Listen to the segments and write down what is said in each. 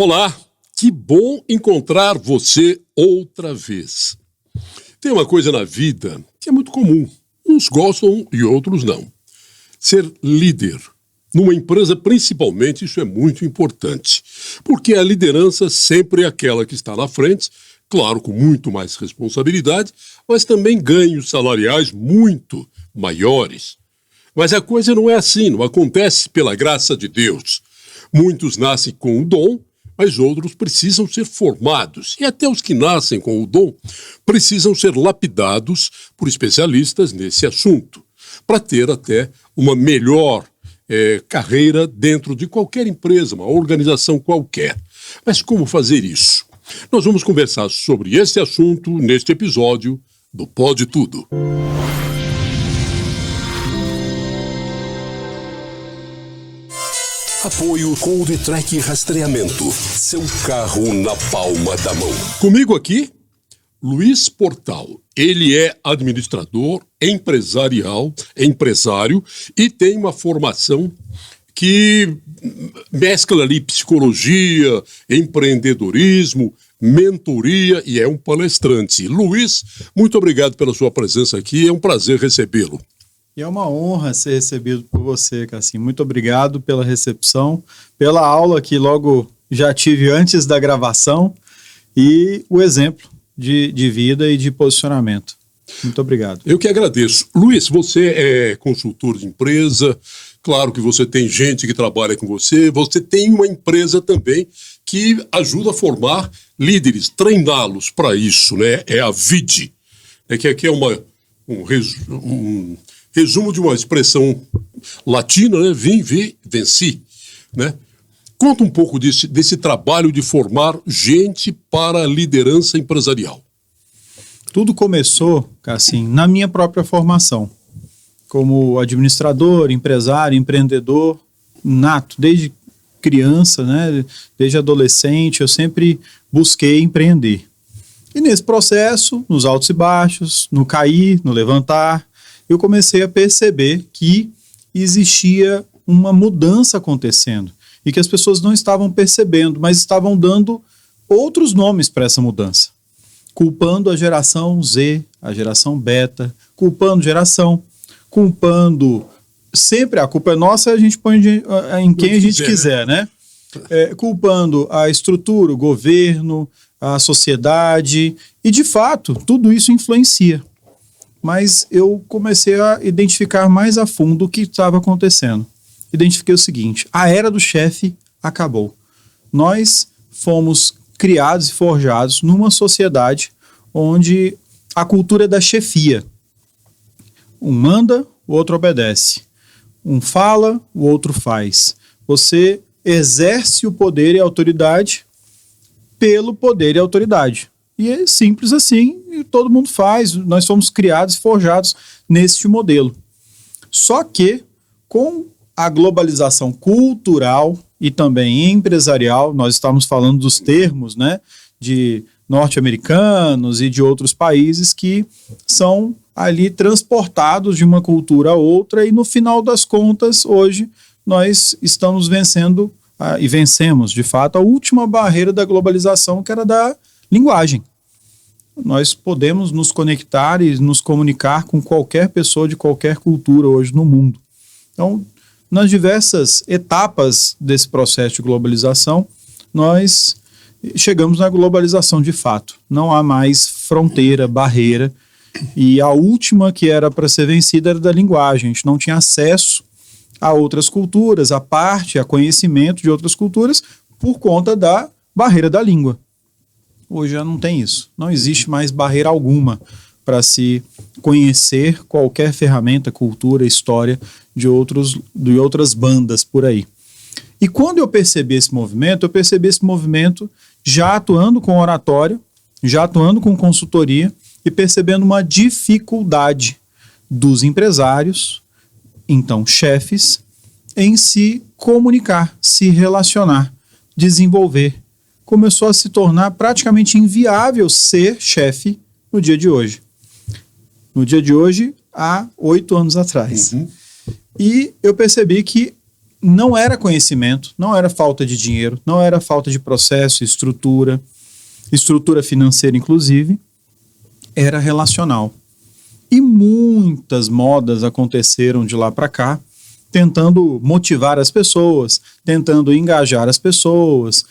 Olá, que bom encontrar você outra vez. Tem uma coisa na vida que é muito comum. Uns gostam e outros não. Ser líder. Numa empresa, principalmente, isso é muito importante. Porque a liderança sempre é aquela que está na frente, claro, com muito mais responsabilidade, mas também ganhos salariais muito maiores. Mas a coisa não é assim, não acontece pela graça de Deus. Muitos nascem com o dom, mas outros precisam ser formados. E até os que nascem com o dom precisam ser lapidados por especialistas nesse assunto, para ter até uma melhor carreira dentro de qualquer empresa, uma organização qualquer. Mas como fazer isso? Nós vamos conversar sobre esse assunto neste episódio do Pode Tudo. Apoio Coldtrack Rastreamento. Seu carro na palma da mão. Comigo aqui, Luiz Portal. Ele é administrador, empresário e tem uma formação que mescla ali psicologia, empreendedorismo, mentoria e é um palestrante. Luiz, muito obrigado pela sua presença aqui, é um prazer recebê-lo. E é uma honra ser recebido por você, Cassim. Muito obrigado pela recepção, pela aula que logo já tive antes da gravação e o exemplo de vida e de posicionamento. Muito obrigado. Eu que agradeço. Luiz, você é consultor de empresa, claro que você tem gente que trabalha com você, você tem uma empresa também que ajuda a formar líderes, treiná-los para isso, né? É a VID, que aqui é um resumo de uma expressão latina, né? Vim, vi, venci, né? Conta um pouco desse trabalho de formar gente para a liderança empresarial. Tudo começou, Cassim, na minha própria formação. Como administrador, empresário, empreendedor nato, desde criança, né? Desde adolescente, eu sempre busquei empreender. E nesse processo, nos altos e baixos, no cair, no levantar, eu comecei a perceber que existia uma mudança acontecendo e que as pessoas não estavam percebendo, mas estavam dando outros nomes para essa mudança, culpando a geração Z, a geração beta, culpando sempre a culpa é nossa, a gente põe em quem a gente quiser, né? Culpando a estrutura, o governo, a sociedade, e de fato tudo isso influencia. Mas eu comecei a identificar mais a fundo o que estava acontecendo. Identifiquei o seguinte: a era do chefe acabou. Nós fomos criados e forjados numa sociedade onde a cultura é da chefia. Um manda, o outro obedece. Um fala, o outro faz. Você exerce o poder e a autoridade pelo poder e a autoridade. E é simples assim, e todo mundo faz. Nós fomos criados e forjados neste modelo. Só que, com a globalização cultural e também empresarial, nós estamos falando dos termos, né, de norte-americanos e de outros países que são ali transportados de uma cultura a outra e no final das contas, hoje, nós estamos vencendo e vencemos, de fato, a última barreira da globalização, que era da linguagem. Nós podemos nos conectar e nos comunicar com qualquer pessoa de qualquer cultura hoje no mundo. Então, nas diversas etapas desse processo de globalização, nós chegamos na globalização de fato. Não há mais fronteira, barreira, e a última que era para ser vencida era da linguagem. A gente não tinha acesso a outras culturas, a conhecimento de outras culturas por conta da barreira da língua. Hoje já não tem isso. Não existe mais barreira alguma para se conhecer qualquer ferramenta, cultura, história de outras bandas por aí. E quando eu percebi esse movimento já atuando com oratória, já atuando com consultoria e percebendo uma dificuldade dos empresários, então chefes, em se comunicar, se relacionar, desenvolver. Começou a se tornar praticamente inviável ser chefe no dia de hoje. No dia de hoje, há 8 anos atrás. E eu percebi que não era conhecimento, não era falta de dinheiro, não era falta de processo, estrutura financeira inclusive, era relacional. E muitas modas aconteceram de lá para cá, tentando motivar as pessoas, tentando engajar as pessoas,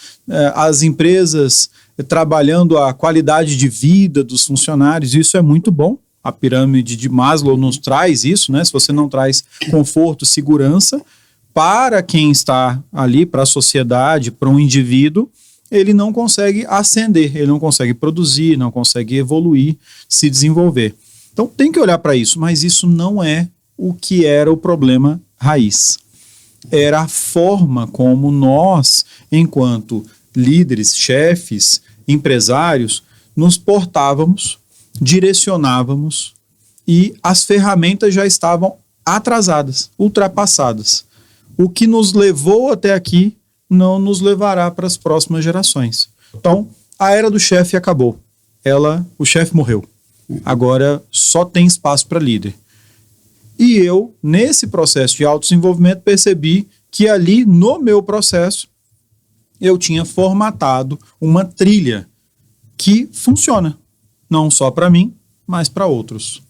as empresas trabalhando a qualidade de vida dos funcionários. Isso é muito bom. A pirâmide de Maslow nos traz isso, né? Se você não traz conforto, segurança para quem está ali, para a sociedade, para um indivíduo, ele não consegue ascender, ele não consegue produzir, não consegue evoluir, se desenvolver. Então tem que olhar para isso, mas isso não é o que era o problema raiz. Era a forma como nós, enquanto líderes, chefes, empresários, nos portávamos, direcionávamos e as ferramentas já estavam atrasadas, ultrapassadas. O que nos levou até aqui não nos levará para as próximas gerações. Então, a era do chefe acabou. O chefe morreu. Agora só tem espaço para líder. E eu, nesse processo de autodesenvolvimento, percebi que ali, no meu processo, eu tinha formatado uma trilha que funciona. Não só para mim, mas para outros.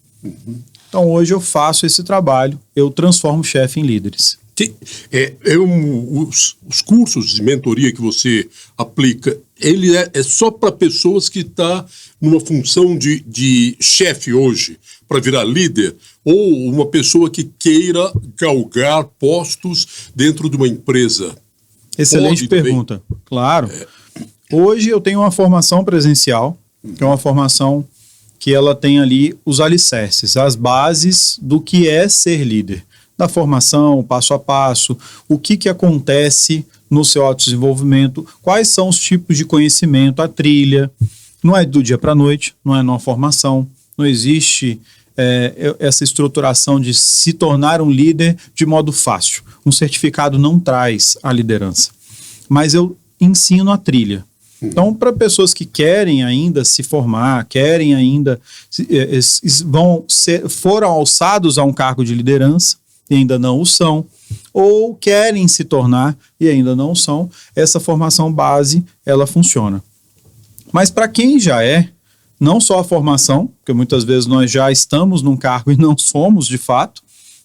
Então, hoje eu faço esse trabalho, eu transformo o chefe em líderes. Os cursos de mentoria que você aplica, ele é só para pessoas que estão numa função de chefe hoje, para virar líder, ou uma pessoa que queira galgar postos dentro de uma empresa? Excelente pergunta. Claro. Hoje eu tenho uma formação presencial, que é uma formação que ela tem ali os alicerces, as bases do que é ser líder. Da formação, passo a passo, o que acontece no seu autodesenvolvimento, quais são os tipos de conhecimento, a trilha. Não é do dia para a noite, não é numa formação, não existe essa estruturação de se tornar um líder de modo fácil. Um certificado não traz a liderança, mas eu ensino a trilha. Então, para pessoas que querem ainda se formar, querem ainda, foram alçados a um cargo de liderança, e ainda não o são, ou querem se tornar e ainda não o são, essa formação base, ela funciona. Mas para quem já não só a formação, porque muitas vezes nós já estamos num cargo e não somos de fato,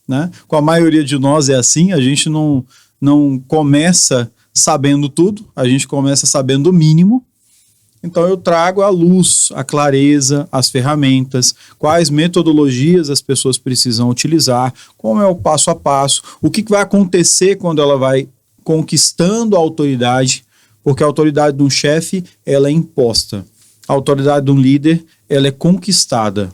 né? Com a maioria de nós é assim, a gente não começa sabendo tudo, a gente começa sabendo o mínimo. Então eu trago a luz, a clareza, as ferramentas, quais metodologias as pessoas precisam utilizar, como é o passo a passo, o que vai acontecer quando ela vai conquistando a autoridade, porque a autoridade de um chefe, ela é imposta. A autoridade de um líder, ela é conquistada.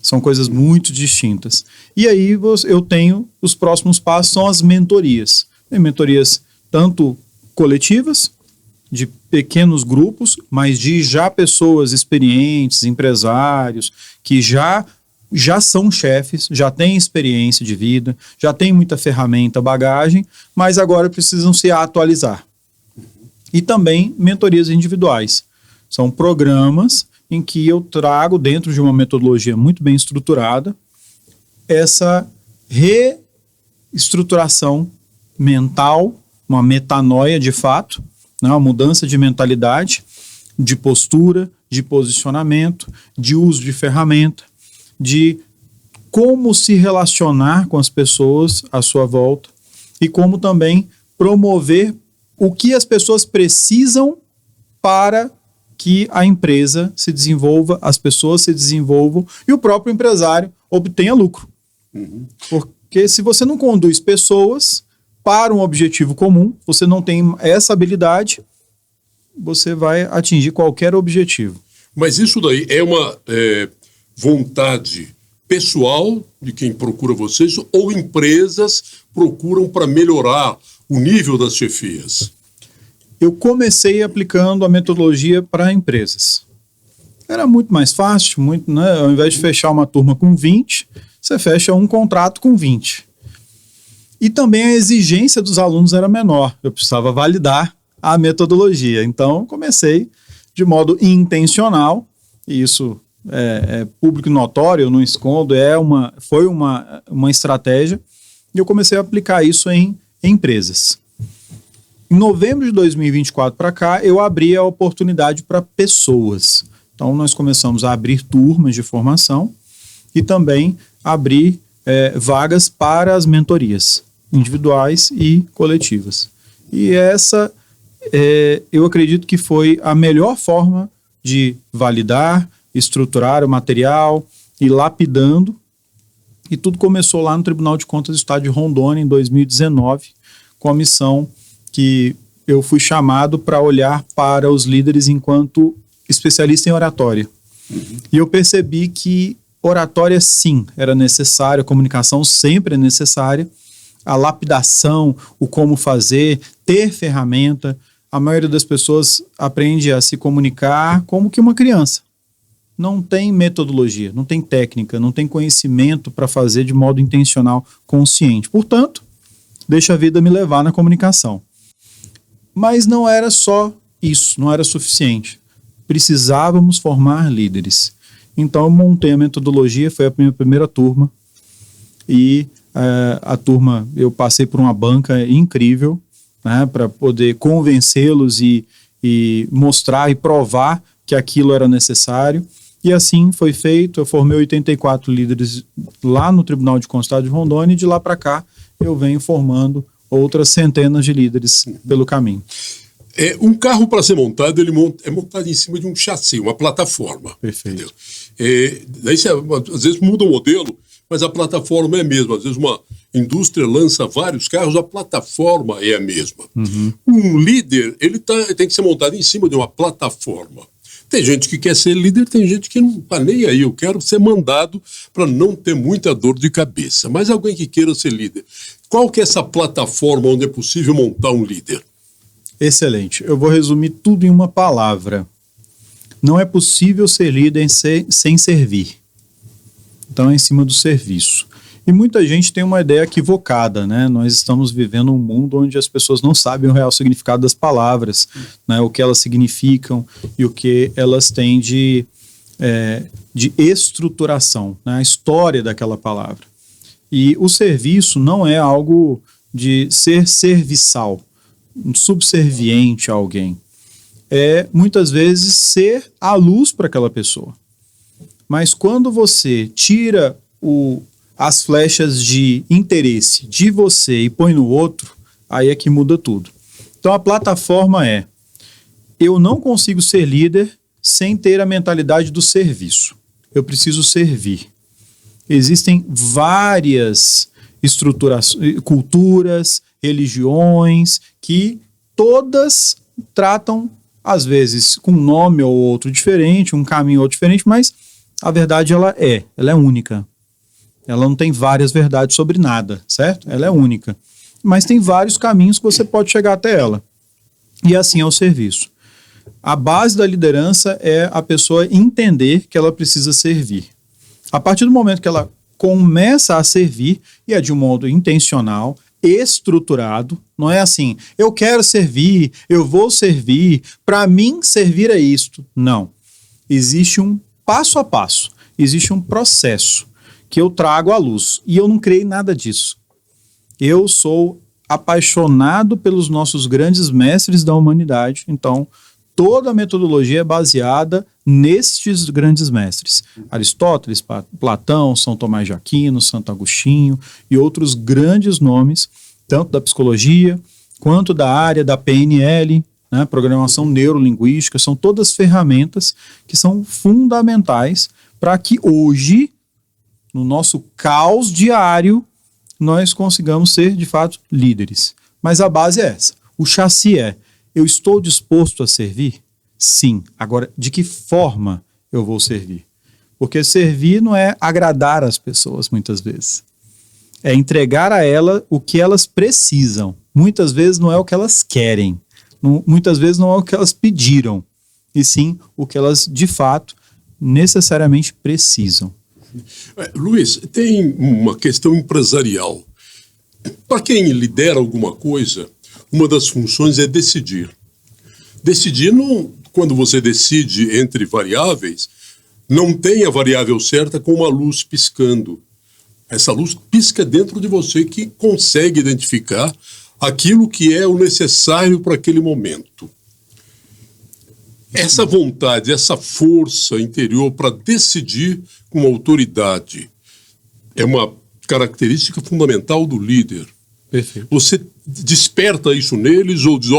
São coisas muito distintas. E aí eu tenho, os próximos passos são as mentorias. Tem mentorias tanto coletivas, de pequenos grupos, mas de já pessoas experientes, empresários, que já são chefes, já têm experiência de vida, já têm muita ferramenta, bagagem, mas agora precisam se atualizar. E também mentorias individuais. São programas em que eu trago, dentro de uma metodologia muito bem estruturada, essa reestruturação mental, uma metanoia de fato, uma mudança de mentalidade, de postura, de posicionamento, de uso de ferramenta, de como se relacionar com as pessoas à sua volta e como também promover o que as pessoas precisam para que a empresa se desenvolva, as pessoas se desenvolvam e o próprio empresário obtenha lucro. Porque se você não conduz pessoas para um objetivo comum, você não tem essa habilidade, você vai atingir qualquer objetivo. Mas isso daí é uma vontade pessoal de quem procura vocês ou empresas procuram para melhorar o nível das chefias? Eu comecei aplicando a metodologia para empresas. Era muito mais fácil, né? Ao invés de fechar uma turma com 20, você fecha um contrato com 20. E também a exigência dos alunos era menor. Eu precisava validar a metodologia. Então, comecei de modo intencional, e isso é público notório, eu não escondo, foi uma estratégia, e eu comecei a aplicar isso em empresas. Em novembro de 2024 para cá, eu abri a oportunidade para pessoas. Então, nós começamos a abrir turmas de formação e também abrir vagas para as mentorias individuais e coletivas. E essa, eu acredito que foi a melhor forma de validar, estruturar o material e lapidando. E tudo começou lá no Tribunal de Contas do Estado de Rondônia, em 2019, com a missão que eu fui chamado para olhar para os líderes enquanto especialista em oratória. E eu percebi que oratória, sim, era necessária, a comunicação sempre é necessária, a lapidação, o como fazer, ter ferramenta. A maioria das pessoas aprende a se comunicar como que uma criança. Não tem metodologia, não tem técnica, não tem conhecimento para fazer de modo intencional, consciente. Portanto, deixa a vida me levar na comunicação. Mas não era só isso, não era suficiente. Precisávamos formar líderes. Então eu montei a metodologia, foi a minha primeira turma. E a turma, eu passei por uma banca incrível, né, para poder convencê-los e mostrar e provar que aquilo era necessário. E assim foi feito, eu formei 84 líderes lá no Tribunal de Contas do Estado de Rondônia e de lá para cá eu venho formando outras centenas de líderes pelo caminho. Um carro, para ser montado, é montado em cima de um chassi, uma plataforma. Perfeito. Daí você, às vezes muda o modelo, mas a plataforma é a mesma. Às vezes uma indústria lança vários carros, a plataforma é a mesma. Uhum. Um líder, ele tem que ser montado em cima de uma plataforma. Tem gente que quer ser líder, tem gente que não está nem aí. Eu quero ser mandado para não ter muita dor de cabeça. Mas alguém que queira ser líder, qual que é essa plataforma onde é possível montar um líder? Excelente. Eu vou resumir tudo em uma palavra. Não é possível ser líder sem servir. Então é em cima do serviço. E muita gente tem uma ideia equivocada, né? Nós estamos vivendo um mundo onde as pessoas não sabem o real significado das palavras, né? O que elas significam e o que elas têm de estruturação, né? A história daquela palavra. E o serviço não é algo de ser serviçal, subserviente a alguém. É, muitas vezes, ser a luz para aquela pessoa. Mas quando você tira as flechas de interesse de você e põe no outro, aí é que muda tudo. Então a plataforma eu não consigo ser líder sem ter a mentalidade do serviço. Eu preciso servir. Existem várias estruturações, culturas, religiões, que todas tratam, às vezes, com um nome ou outro diferente, um caminho ou outro diferente, mas a verdade ela é única. Ela não tem várias verdades sobre nada, certo? Ela é única. Mas tem vários caminhos que você pode chegar até ela. E assim é o serviço. A base da liderança é a pessoa entender que ela precisa servir. A partir do momento que ela começa a servir, e é de um modo intencional, estruturado, não é assim, eu quero servir, eu vou servir, para mim servir é isto. Não. Existe um passo a passo, existe um processo que eu trago à luz. E eu não criei nada disso. Eu sou apaixonado pelos nossos grandes mestres da humanidade, então toda a metodologia é baseada nestes grandes mestres. Aristóteles, Platão, São Tomás de Aquino, Santo Agostinho e outros grandes nomes, tanto da psicologia quanto da área da PNL, né, programação neurolinguística, são todas ferramentas que são fundamentais para que hoje, no nosso caos diário, nós consigamos ser, de fato, líderes. Mas a base é essa. O chassi eu estou disposto a servir? Sim. Agora, de que forma eu vou servir? Porque servir não é agradar as pessoas, muitas vezes. É entregar a elas o que elas precisam. Muitas vezes não é o que elas querem. Muitas vezes não é o que elas pediram. E sim o que elas, de fato, necessariamente precisam. Luiz, tem uma questão empresarial. Para quem lidera alguma coisa, uma das funções é decidir. Decidir, quando você decide entre variáveis, não tem a variável certa com uma luz piscando. Essa luz pisca dentro de você que consegue identificar aquilo que é o necessário para aquele momento. Essa vontade, essa força interior para decidir com autoridade é uma característica fundamental do líder. Perfeito. Você desperta isso neles ou diz,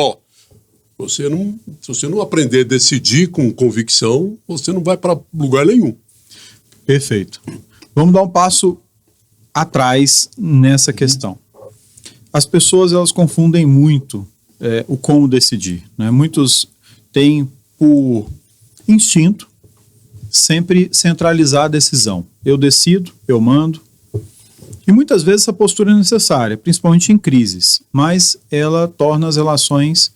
se você não aprender a decidir com convicção, você não vai para lugar nenhum. Perfeito. Vamos dar um passo atrás nessa questão. As pessoas, elas confundem muito o como decidir, né? Muitos têm, por instinto, sempre centralizar a decisão. Eu decido, eu mando. E muitas vezes essa postura é necessária, principalmente em crises, mas ela torna as relações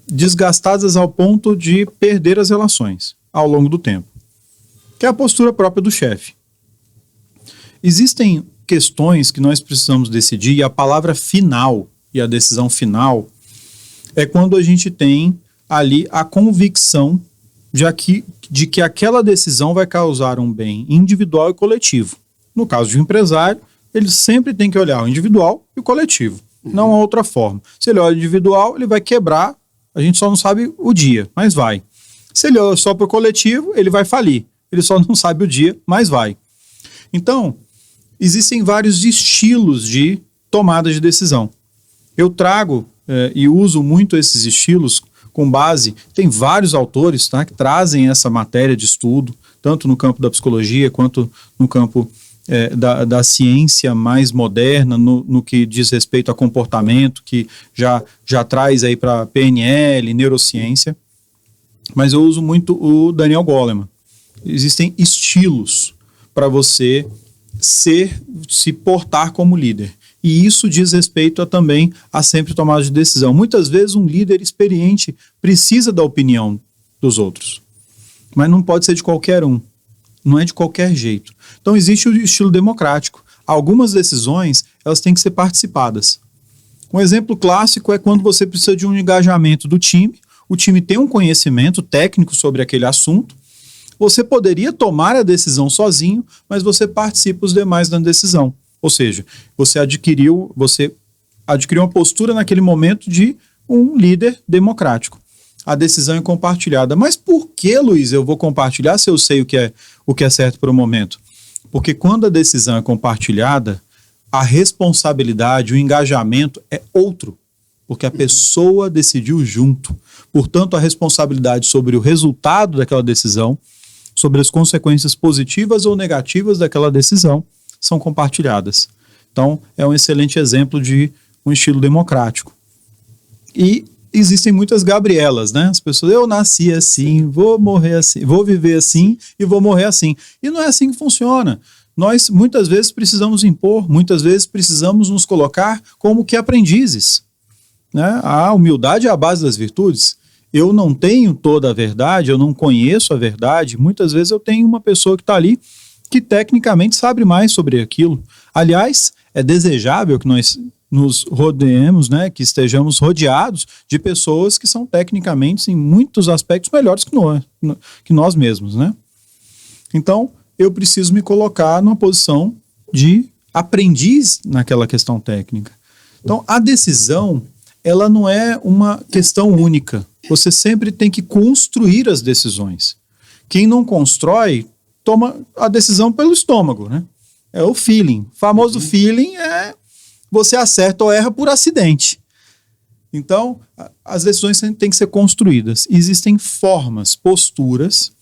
desgastadas ao ponto de perder as relações ao longo do tempo, que é a postura própria do chefe. Existem questões que nós precisamos decidir e a palavra final e a decisão final é quando a gente tem ali a convicção de que aquela decisão vai causar um bem individual e coletivo. No caso de um empresário, ele sempre tem que olhar o individual e o coletivo, não há outra forma. Se ele olha o individual, ele vai quebrar, a gente só não sabe o dia, mas vai. Se ele olha só para o coletivo, ele vai falir, ele só não sabe o dia, mas vai. Então, existem vários estilos de tomada de decisão. Eu trago e uso muito esses estilos com base, tem vários autores, tá, que trazem essa matéria de estudo, tanto no campo da psicologia quanto no campo da ciência mais moderna, no que diz respeito a comportamento, que já traz aí para PNL, neurociência, mas eu uso muito o Daniel Goleman. Existem estilos para você se portar como líder. E isso diz respeito também a sempre tomada de decisão. Muitas vezes um líder experiente precisa da opinião dos outros, mas não pode ser de qualquer um, não é de qualquer jeito. Então existe o estilo democrático. Algumas decisões, elas têm que ser participadas. Um exemplo clássico é quando você precisa de um engajamento do time, o time tem um conhecimento técnico sobre aquele assunto, você poderia tomar a decisão sozinho, mas você participa os demais da decisão. Ou seja, você adquiriu uma postura naquele momento de um líder democrático. A decisão é compartilhada. Mas por que, Luiz, eu vou compartilhar se eu sei o que é certo para o momento? Porque quando a decisão é compartilhada, a responsabilidade, o engajamento é outro. Porque a pessoa decidiu junto. Portanto, a responsabilidade sobre o resultado daquela decisão, sobre as consequências positivas ou negativas daquela decisão, são compartilhadas. Então, é um excelente exemplo de um estilo democrático. E existem muitas Gabrielas, né? As pessoas, eu nasci assim, vou morrer assim, vou viver assim e vou morrer assim. E não é assim que funciona. Nós, muitas vezes, precisamos impor, muitas vezes precisamos nos colocar como que aprendizes, né? A humildade é a base das virtudes. Eu não tenho toda a verdade, eu não conheço a verdade. Muitas vezes eu tenho uma pessoa que está ali que tecnicamente sabe mais sobre aquilo. Aliás, é desejável que nós nos rodeemos, né, que estejamos rodeados de pessoas que são tecnicamente, em muitos aspectos, melhores que nós mesmos, né? Então, eu preciso me colocar numa posição de aprendiz naquela questão técnica. Então, a decisão, ela não é uma questão única. Você sempre tem que construir as decisões. Quem não constrói, toma a decisão pelo estômago, né? É o feeling. O famoso feeling é você acerta ou erra por acidente. Então, as decisões têm que ser construídas. Existem formas, posturas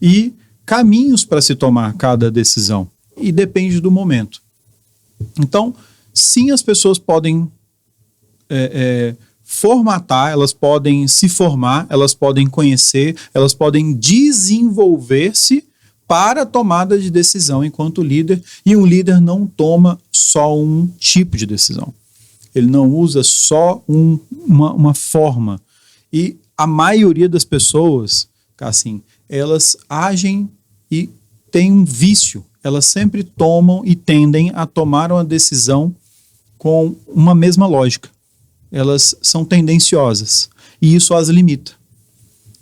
e caminhos para se tomar cada decisão. E depende do momento. Então, sim, as pessoas podem formatar, elas podem se formar, elas podem conhecer, elas podem desenvolver-se para a tomada de decisão enquanto líder, e um líder não toma só um tipo de decisão. Ele não usa só uma forma. E a maioria das pessoas, assim, elas agem e têm um vício. Elas sempre tomam e tendem a tomar uma decisão com uma mesma lógica. Elas são tendenciosas e isso as limita.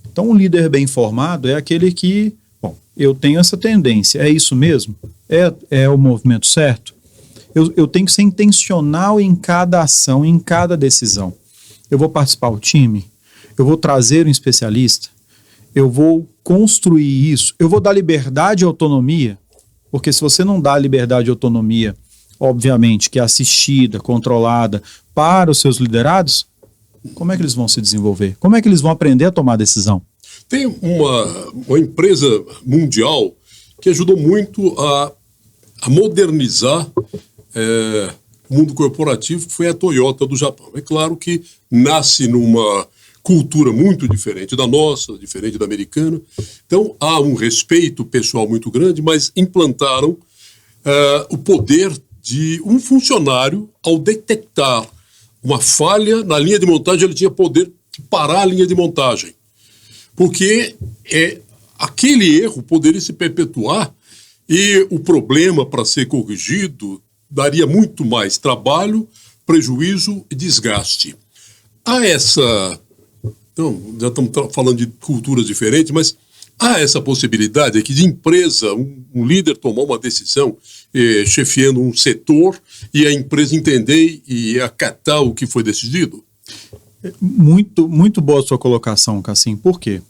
Então, um líder bem formado é aquele que, eu tenho essa tendência, é isso mesmo? É o movimento certo? Eu tenho que ser intencional em cada ação, em cada decisão. Eu vou participar do time, eu vou trazer um especialista, eu vou construir isso, eu vou dar liberdade e autonomia, porque se você não dá liberdade e autonomia, obviamente, que é assistida, controlada para os seus liderados, como é que eles vão se desenvolver? Como é que eles vão aprender a tomar decisão? Tem uma empresa mundial que ajudou muito a modernizar o mundo corporativo, que foi a Toyota do Japão. É claro que nasce numa cultura muito diferente da nossa, diferente da americana. Então, há um respeito pessoal muito grande, mas implantaram o poder de um funcionário, ao detectar uma falha na linha de montagem, ele tinha poder de parar a linha de montagem. Porque aquele erro poderia se perpetuar e o problema, para ser corrigido, daria muito mais trabalho, prejuízo e desgaste. Então, já estamos falando de culturas diferentes, mas há essa possibilidade aqui de empresa, um líder tomar uma decisão chefiando um setor e a empresa entender e acatar o que foi decidido? Muito, muito boa a sua colocação, Cassim. Por quê?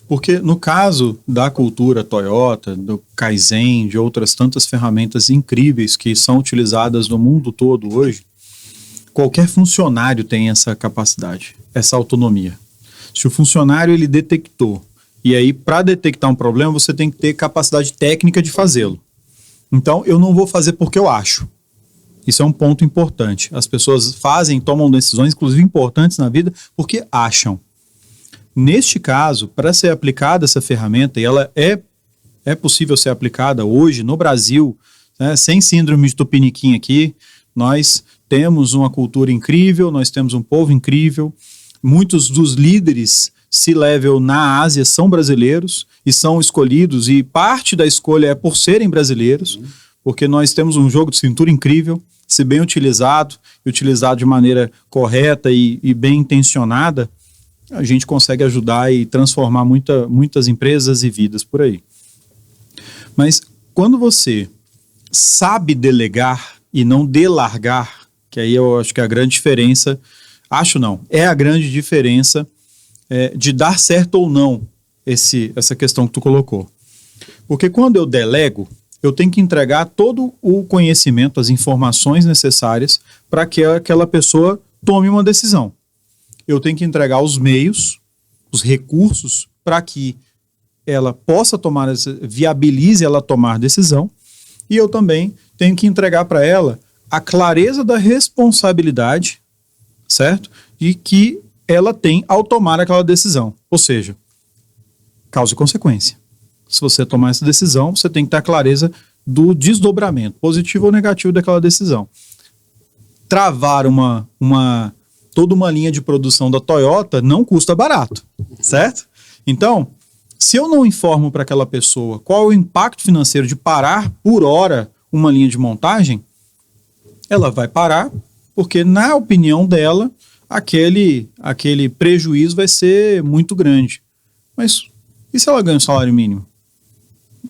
Porque no caso da cultura Toyota, do Kaizen, de outras tantas ferramentas incríveis que são utilizadas no mundo todo hoje, qualquer funcionário tem essa capacidade, essa autonomia. Se o funcionário ele detectou, e aí para detectar um problema você tem que ter capacidade técnica de fazê-lo. Então eu não vou fazer porque eu acho. Isso é um ponto importante. As pessoas tomam decisões, inclusive importantes na vida, porque acham. Neste caso, para ser aplicada essa ferramenta, e ela é possível ser aplicada hoje no Brasil, né, sem síndrome de Tupiniquim aqui, nós temos uma cultura incrível, nós temos um povo incrível, muitos dos líderes C-level na Ásia são brasileiros e são escolhidos, e parte da escolha é por serem brasileiros, porque nós temos um jogo de cintura incrível, se bem utilizado, e utilizado de maneira correta e bem intencionada, a gente consegue ajudar e transformar muitas empresas e vidas por aí. Mas quando você sabe delegar e não delargar, que aí eu acho que é a grande diferença, é a grande diferença de dar certo ou não essa questão que tu colocou. Porque quando eu delego, eu tenho que entregar todo o conhecimento, as informações necessárias para que aquela pessoa tome uma decisão. Eu tenho que entregar os meios, os recursos, para que ela possa viabilize ela tomar decisão, e eu também tenho que entregar para ela a clareza da responsabilidade, certo? De que ela tem ao tomar aquela decisão. Ou seja, causa e consequência. Se você tomar essa decisão, você tem que ter a clareza do desdobramento, positivo ou negativo daquela decisão. Travar toda uma linha de produção da Toyota não custa barato, certo? Então, se eu não informo para aquela pessoa qual é o impacto financeiro de parar por hora uma linha de montagem, ela vai parar porque, na opinião dela, aquele prejuízo vai ser muito grande. Mas e se ela ganha um salário mínimo?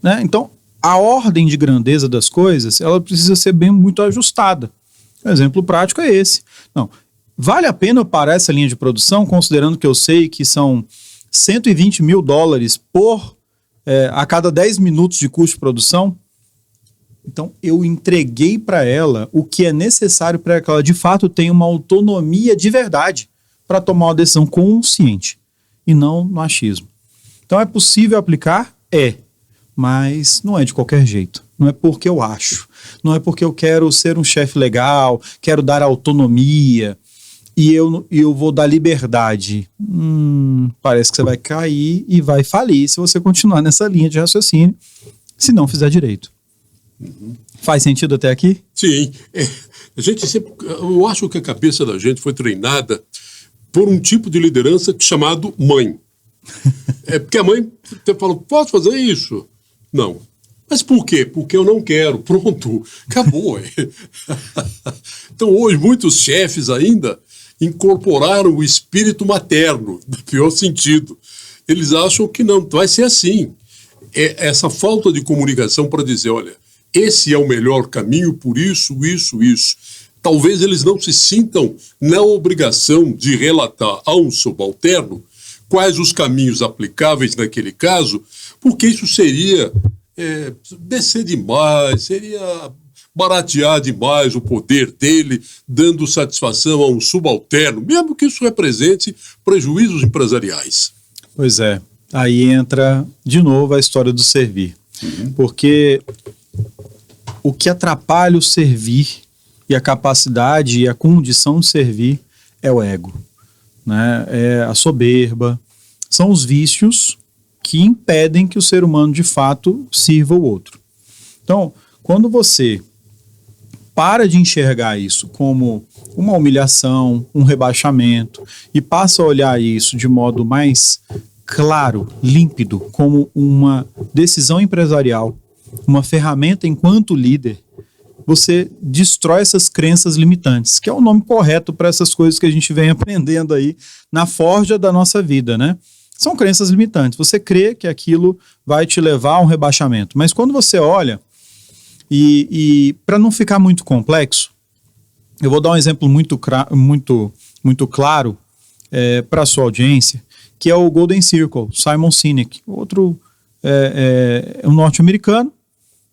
Né? Então, a ordem de grandeza das coisas, ela precisa ser muito ajustada. Um exemplo prático é esse. Não, vale a pena eu parar essa linha de produção, considerando que eu sei que são $120 mil a cada 10 minutos de custo de produção? Então, eu entreguei para ela o que é necessário para que ela, de fato, tenha uma autonomia de verdade para tomar uma decisão consciente e não no achismo. Então, é possível aplicar? Mas não é de qualquer jeito. Não é porque eu acho. Não é porque eu quero ser um chefe legal, quero dar autonomia e eu vou dar liberdade. Parece que você vai cair e vai falir se você continuar nessa linha de raciocínio, se não fizer direito. Faz sentido até aqui? Sim. Eu acho que a cabeça da gente foi treinada por um tipo de liderança chamado mãe. Porque a mãe fala, posso fazer isso? Não. Mas por quê? Porque eu não quero. Pronto, acabou. Então hoje muitos chefes ainda incorporaram o espírito materno, no pior sentido. Eles acham que não, vai ser assim. Essa falta de comunicação para dizer, olha, esse é o melhor caminho por isso. Talvez eles não se sintam na obrigação de relatar a um subalterno quais os caminhos aplicáveis naquele caso, porque isso seria descer demais, seria baratear demais o poder dele, dando satisfação a um subalterno, mesmo que isso represente prejuízos empresariais. Pois é, aí entra de novo a história do servir. Porque o que atrapalha o servir e a capacidade e a condição de servir é o ego, né? É a soberba, são os vícios que impedem que o ser humano de fato sirva o outro. Então, quando você para de enxergar isso como uma humilhação, um rebaixamento, e passa a olhar isso de modo mais claro, límpido, como uma decisão empresarial, uma ferramenta enquanto líder, você destrói essas crenças limitantes, que é o nome correto para essas coisas que a gente vem aprendendo aí na forja da nossa vida, né? São crenças limitantes. Você crê que aquilo vai te levar a um rebaixamento. Mas quando você olha, e para não ficar muito complexo, eu vou dar um exemplo muito claro para a sua audiência, que é o Golden Circle, Simon Sinek, outro um norte-americano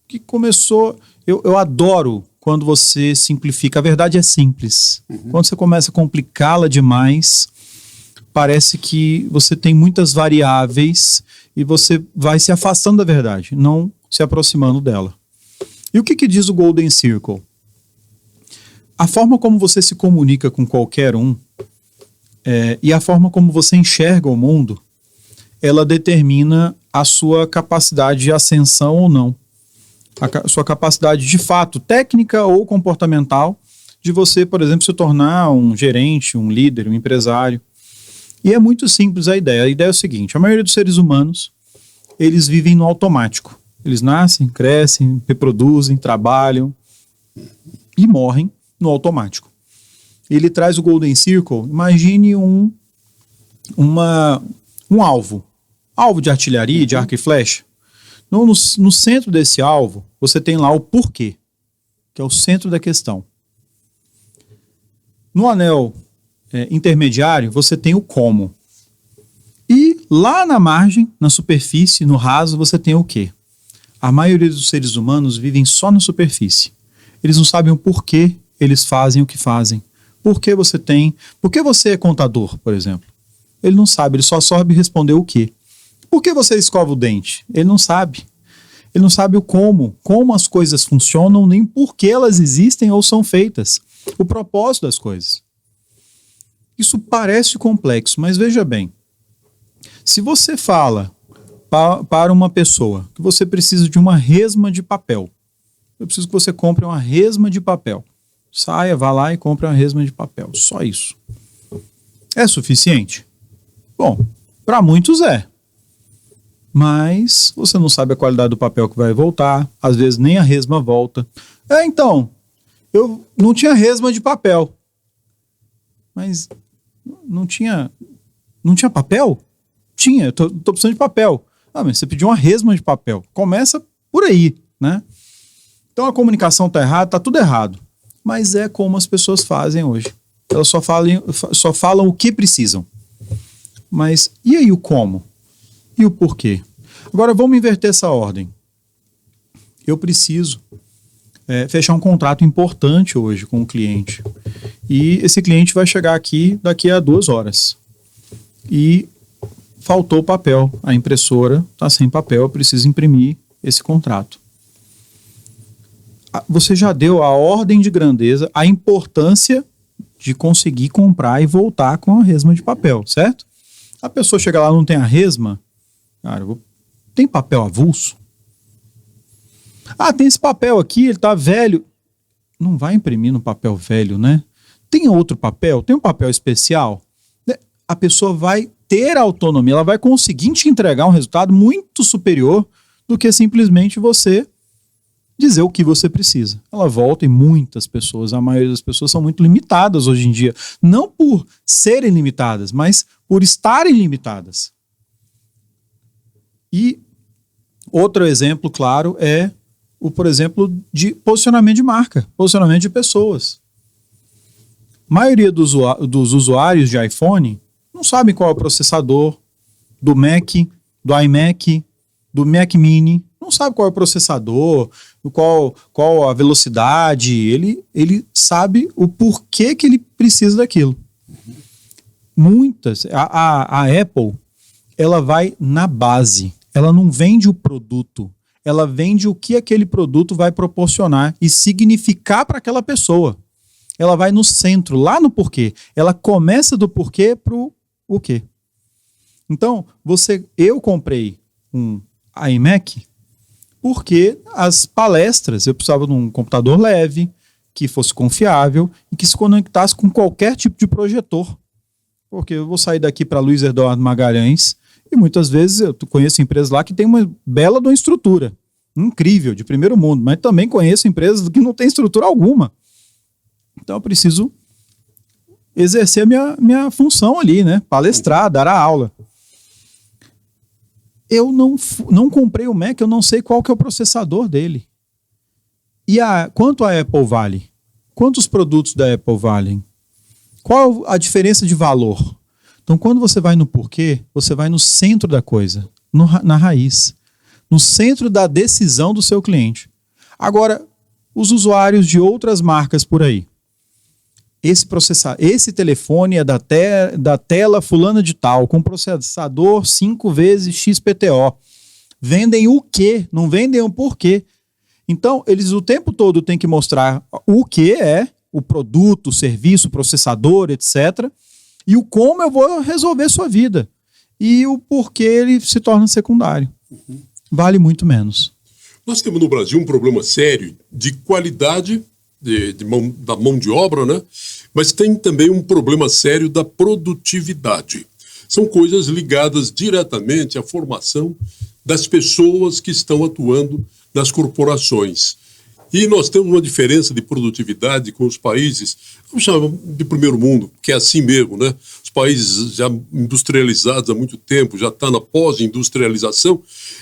que começou... Eu adoro quando você simplifica. A verdade é simples. Quando você começa a complicá-la demais, parece que você tem muitas variáveis e você vai se afastando da verdade, não se aproximando dela. E o que diz o Golden Circle? A forma como você se comunica com qualquer um e a forma como você enxerga o mundo, ela determina a sua capacidade de ascensão ou não. A sua capacidade de fato, técnica ou comportamental, de você, por exemplo, se tornar um gerente, um líder, um empresário. E é muito simples a ideia. A ideia é o seguinte: a maioria dos seres humanos, eles vivem no automático. Eles nascem, crescem, reproduzem, trabalham e morrem no automático. Ele traz o Golden Circle. Imagine um alvo de artilharia, de arco e flecha. No centro desse alvo, você tem lá o porquê, que é o centro da questão. No anel intermediário, você tem o como. E lá na margem, na superfície, no raso, você tem o quê? A maioria dos seres humanos vivem só na superfície. Eles não sabem o porquê eles fazem o que fazem. Por que você é contador, por exemplo? Ele não sabe, ele só sabe responder o quê. Por que você escova o dente? Ele não sabe. Ele não sabe o como as coisas funcionam, nem por que elas existem ou são feitas. O propósito das coisas. Isso parece complexo, mas veja bem. Se você fala para uma pessoa que você precisa de uma resma de papel, eu preciso que você compre uma resma de papel. Saia, vá lá e compre uma resma de papel. Só isso. É suficiente? Bom, para muitos é. Mas você não sabe a qualidade do papel que vai voltar, às vezes nem a resma volta. Então, eu não tinha resma de papel. Mas não tinha papel? Tinha, eu tô precisando de papel. Mas você pediu uma resma de papel. Começa por aí, né? Então a comunicação está errada, está tudo errado. Mas é como as pessoas fazem hoje. Elas só falam o que precisam. Mas e aí o como? E o porquê? Agora vamos inverter essa ordem. Eu preciso fechar um contrato importante hoje com o cliente. E esse cliente vai chegar aqui daqui a 2 horas. E faltou papel. A impressora está sem papel, eu preciso imprimir esse contrato. Você já deu a ordem de grandeza, a importância de conseguir comprar e voltar com a resma de papel, certo? A pessoa chega lá e não tem a resma. Cara, tem papel avulso? Tem esse papel aqui, ele tá velho. Não vai imprimir no papel velho, né? Tem outro papel? Tem um papel especial? A pessoa vai ter autonomia, ela vai conseguir te entregar um resultado muito superior do que simplesmente você dizer o que você precisa. Ela volta e muitas pessoas, a maioria das pessoas são muito limitadas hoje em dia. Não por serem limitadas, mas por estarem limitadas. E outro exemplo, claro, é por exemplo, de posicionamento de marca, posicionamento de pessoas. A maioria dos usuários de iPhone não sabem qual é o processador do Mac, do iMac, do Mac Mini, não sabe qual é o processador, qual a velocidade, ele sabe o porquê que ele precisa daquilo. A Apple, ela vai na base, ela não vende o produto, ela vende o que aquele produto vai proporcionar e significar para aquela pessoa. Ela vai no centro, lá no porquê. Ela começa do porquê pro o quê. Então, eu comprei um iMac porque as palestras, eu precisava de um computador leve, que fosse confiável e que se conectasse com qualquer tipo de projetor. Porque eu vou sair daqui para Luiz Eduardo Magalhães e muitas vezes eu conheço empresas lá que tem uma bela de uma estrutura incrível, de primeiro mundo, mas também conheço empresas que não têm estrutura alguma. Então eu preciso exercer a minha função ali, né? Palestrar, dar a aula. Eu não comprei o Mac, eu não sei qual que é o processador dele. E quanto a Apple vale? Quantos produtos da Apple valem? Qual a diferença de valor? Então, quando você vai no porquê, você vai no centro da coisa, na raiz, no centro da decisão do seu cliente. Agora, os usuários de outras marcas por aí. Esse telefone é da tela fulana de tal, com processador 5 vezes XPTO. Vendem o quê? Não vendem o porquê. Então, eles o tempo todo têm que mostrar o que é o produto, o serviço, o processador, etc. E o como eu vou resolver sua vida. E o porquê ele se torna secundário. Vale muito menos. Nós temos no Brasil um problema sério de qualidade da mão de obra, né? Mas tem também um problema sério da produtividade. São coisas ligadas diretamente à formação das pessoas que estão atuando nas corporações. E nós temos uma diferença de produtividade com os países, vamos chamar de primeiro mundo, que é assim mesmo, né? Os países já industrializados há muito tempo, já está na pós-industrialização,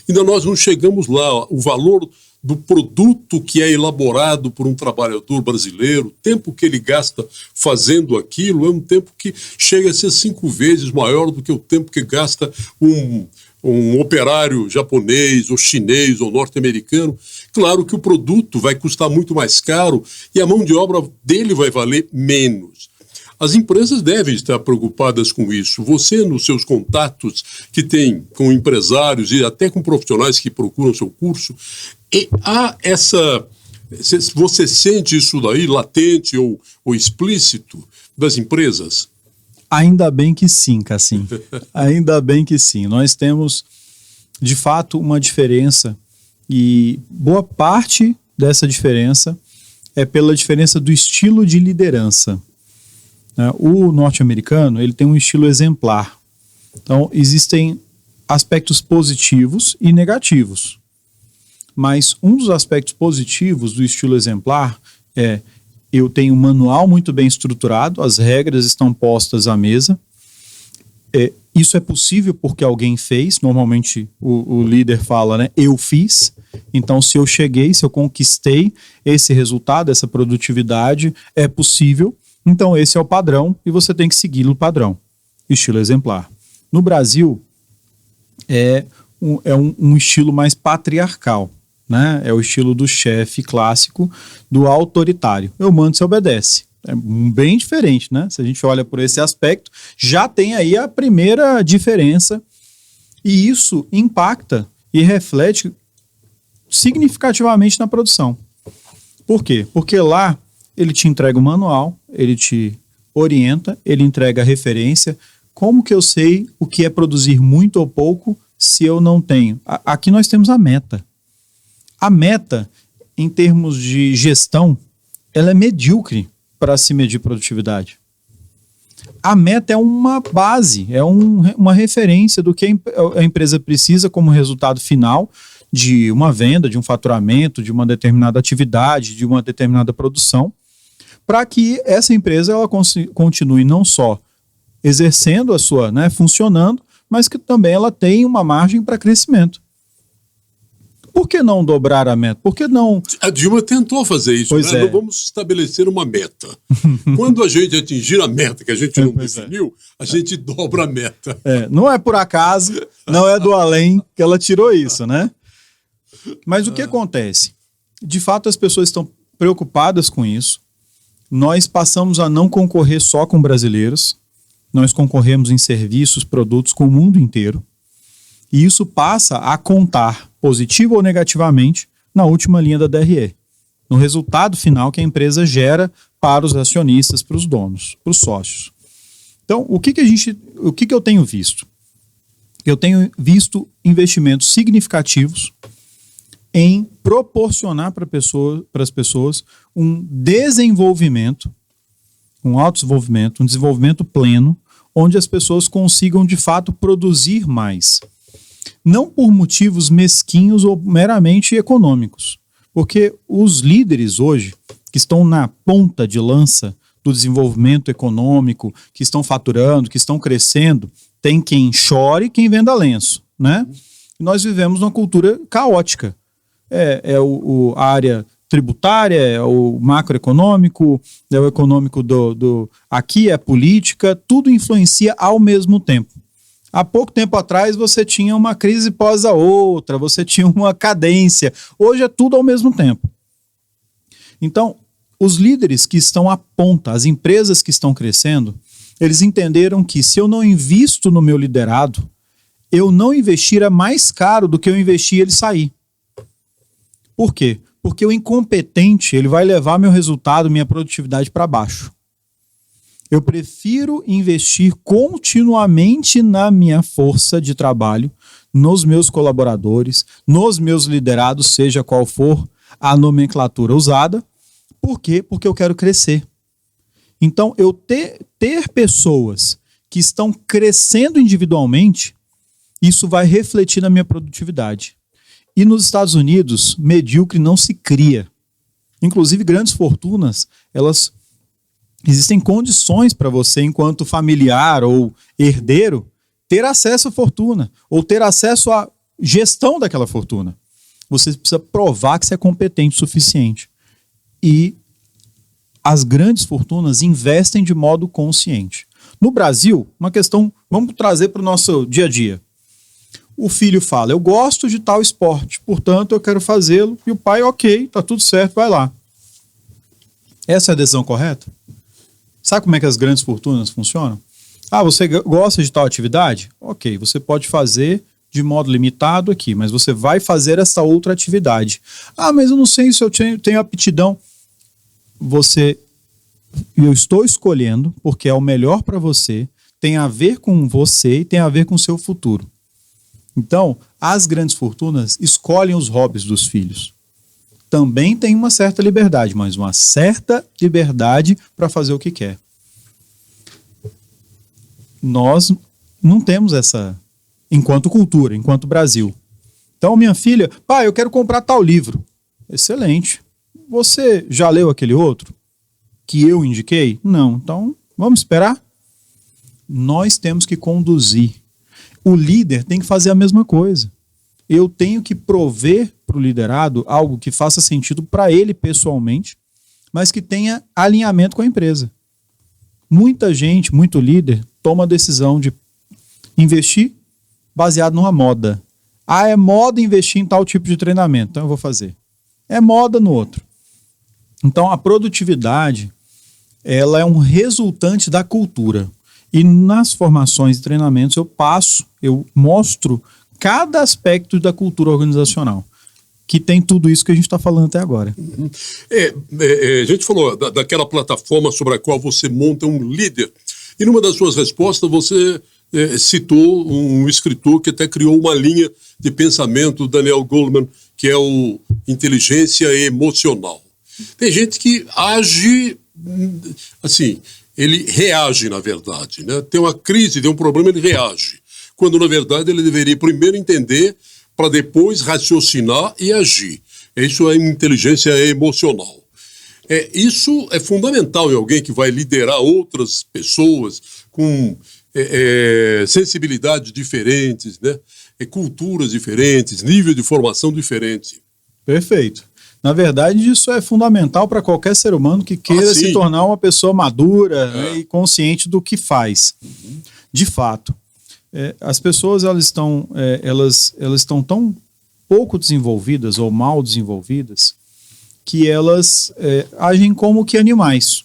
ainda nós não chegamos lá. O valor do produto que é elaborado por um trabalhador brasileiro, o tempo que ele gasta fazendo aquilo, é um tempo que chega a ser 5 vezes maior do que o tempo que gasta um operário japonês, ou chinês, ou norte-americano. Claro que o produto vai custar muito mais caro e a mão de obra dele vai valer menos. As empresas devem estar preocupadas com isso. Você, nos seus contatos que tem com empresários e até com profissionais que procuram seu curso, há você sente isso daí latente ou explícito das empresas? Ainda bem que sim, Cassim. Ainda bem que sim. Nós temos, de fato, uma diferença e boa parte dessa diferença é pela diferença do estilo de liderança. O norte-americano, ele tem um estilo exemplar. Então, existem aspectos positivos e negativos. Mas um dos aspectos positivos do estilo exemplar é: eu tenho um manual muito bem estruturado, as regras estão postas à mesa. Isso é possível porque alguém fez. Normalmente o líder fala, né? Eu fiz. Então, se eu conquistei esse resultado, essa produtividade, é possível. Então, esse é o padrão e você tem que seguir o padrão. Estilo exemplar. No Brasil, é um estilo mais patriarcal, né? É o estilo do chefe clássico, do autoritário. Eu mando, você obedece. É bem diferente, né? Se a gente olha por esse aspecto, já tem aí a primeira diferença e isso impacta e reflete significativamente na produção. Por quê? Porque lá ele te entrega o manual, ele te orienta, ele entrega a referência. Como que eu sei o que é produzir muito ou pouco se eu não tenho? Aqui nós temos a meta. A meta, em termos de gestão, ela é medíocre para se medir produtividade. A meta é uma base, é uma referência do que a empresa precisa como resultado final de uma venda, de um faturamento, de uma determinada atividade, de uma determinada produção, para que essa empresa ela continue não só exercendo a sua, funcionando, mas que também ela tenha uma margem para crescimento. Por que não dobrar a meta? Por que não... A Dilma tentou fazer isso. Pois né? é. Não vamos estabelecer uma meta. Quando a gente atingir a meta que a gente não definiu, a gente dobra a meta. Não é por acaso, não é do além que ela tirou isso, né? Mas o que acontece? De fato, as pessoas estão preocupadas com isso. Nós passamos a não concorrer só com brasileiros. Nós concorremos em serviços, produtos com o mundo inteiro. E isso passa a contar, positivo ou negativamente, na última linha da DRE. No resultado final que a empresa gera para os acionistas, para os donos, para os sócios. Então, o que eu tenho visto? Eu tenho visto investimentos significativos em proporcionar para as pessoas um desenvolvimento, um autodesenvolvimento, um desenvolvimento pleno, onde as pessoas consigam, de fato, produzir mais. Não por motivos mesquinhos ou meramente econômicos. Porque os líderes hoje, que estão na ponta de lança do desenvolvimento econômico, que estão faturando, que estão crescendo, tem quem chore e quem venda lenço, né? E nós vivemos numa cultura caótica. A área tributária, é o macroeconômico, é o econômico aqui é a política, tudo influencia ao mesmo tempo. Há pouco tempo atrás você tinha uma crise pós a outra, você tinha uma cadência. Hoje é tudo ao mesmo tempo. Então, os líderes que estão à ponta, as empresas que estão crescendo, eles entenderam que se eu não invisto no meu liderado, eu não investir é mais caro do que eu investir e ele sair. Por quê? Porque o incompetente ele vai levar meu resultado, minha produtividade para baixo. Eu prefiro investir continuamente na minha força de trabalho, nos meus colaboradores, nos meus liderados, seja qual for a nomenclatura usada. Por quê? Porque eu quero crescer. Então, eu ter pessoas que estão crescendo individualmente, isso vai refletir na minha produtividade. E nos Estados Unidos, medíocre não se cria. Inclusive, grandes fortunas, existem condições para você, enquanto familiar ou herdeiro, ter acesso à fortuna, ou ter acesso à gestão daquela fortuna. Você precisa provar que você é competente o suficiente. E as grandes fortunas investem de modo consciente. No Brasil, uma questão, vamos trazer para o nosso dia a dia. O filho fala, eu gosto de tal esporte, portanto eu quero fazê-lo, e o pai, ok, tá tudo certo, vai lá. Essa é a decisão correta? Sabe como é que as grandes fortunas funcionam? Você gosta de tal atividade? Ok, você pode fazer de modo limitado aqui, mas você vai fazer essa outra atividade. Mas eu não sei se eu tenho aptidão. Eu estou escolhendo porque é o melhor para você, tem a ver com você e tem a ver com o seu futuro. Então, as grandes fortunas escolhem os hobbies dos filhos. Também tem uma certa liberdade, mas uma certa liberdade para fazer o que quer. Nós não temos essa, enquanto cultura, enquanto Brasil. Então, minha filha, pai, eu quero comprar tal livro. Excelente. Você já leu aquele outro que eu indiquei? Não. Então, vamos esperar? Nós temos que conduzir. O líder tem que fazer a mesma coisa. Eu tenho que prover para o liderado algo que faça sentido para ele pessoalmente, mas que tenha alinhamento com a empresa. Muita gente, muito líder, toma a decisão de investir baseado numa moda. É moda investir em tal tipo de treinamento, então eu vou fazer. É moda no outro. Então a produtividade, ela é um resultante da cultura. E nas formações e treinamentos eu mostro cada aspecto da cultura organizacional, que tem tudo isso que a gente está falando até agora. A gente falou daquela plataforma sobre a qual você monta um líder. E numa das suas respostas você citou um escritor que até criou uma linha de pensamento, Daniel Goleman, que é o inteligência emocional. Tem gente que age assim, ele reage, na verdade, né? Tem uma crise, tem um problema, ele reage. Quando, na verdade, ele deveria primeiro entender para depois raciocinar e agir. Isso é inteligência emocional. Isso é fundamental em alguém que vai liderar outras pessoas com sensibilidades diferentes, né? culturas diferentes, nível de formação diferente. Perfeito. Na verdade, isso é fundamental para qualquer ser humano que queira se tornar uma pessoa madura, né, e consciente do que faz. De fato, as pessoas elas estão tão pouco desenvolvidas ou mal desenvolvidas que elas agem como que animais.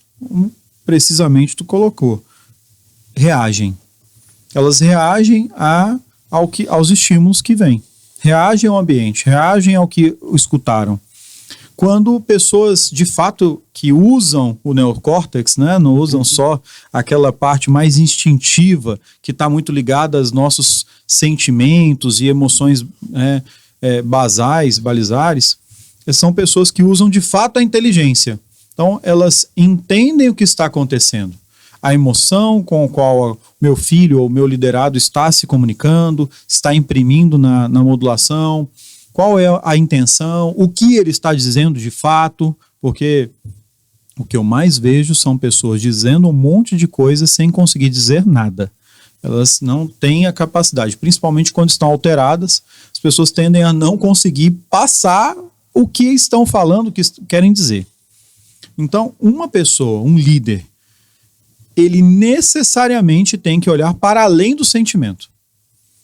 Precisamente tu colocou. Reagem. Elas reagem aos estímulos que vêm. Reagem ao ambiente, reagem ao que escutaram. Quando pessoas, de fato, que usam o neocórtex, né, não usam só aquela parte mais instintiva, que está muito ligada aos nossos sentimentos e emoções balizares, são pessoas que usam, de fato, a inteligência. Então, elas entendem o que está acontecendo. A emoção com a qual o meu filho ou o meu liderado está se comunicando, está imprimindo na modulação, qual é a intenção, o que ele está dizendo de fato, porque o que eu mais vejo são pessoas dizendo um monte de coisas sem conseguir dizer nada. Elas não têm a capacidade, principalmente quando estão alteradas, as pessoas tendem a não conseguir passar o que estão falando, o que querem dizer. Então, uma pessoa, um líder, ele necessariamente tem que olhar para além do sentimento.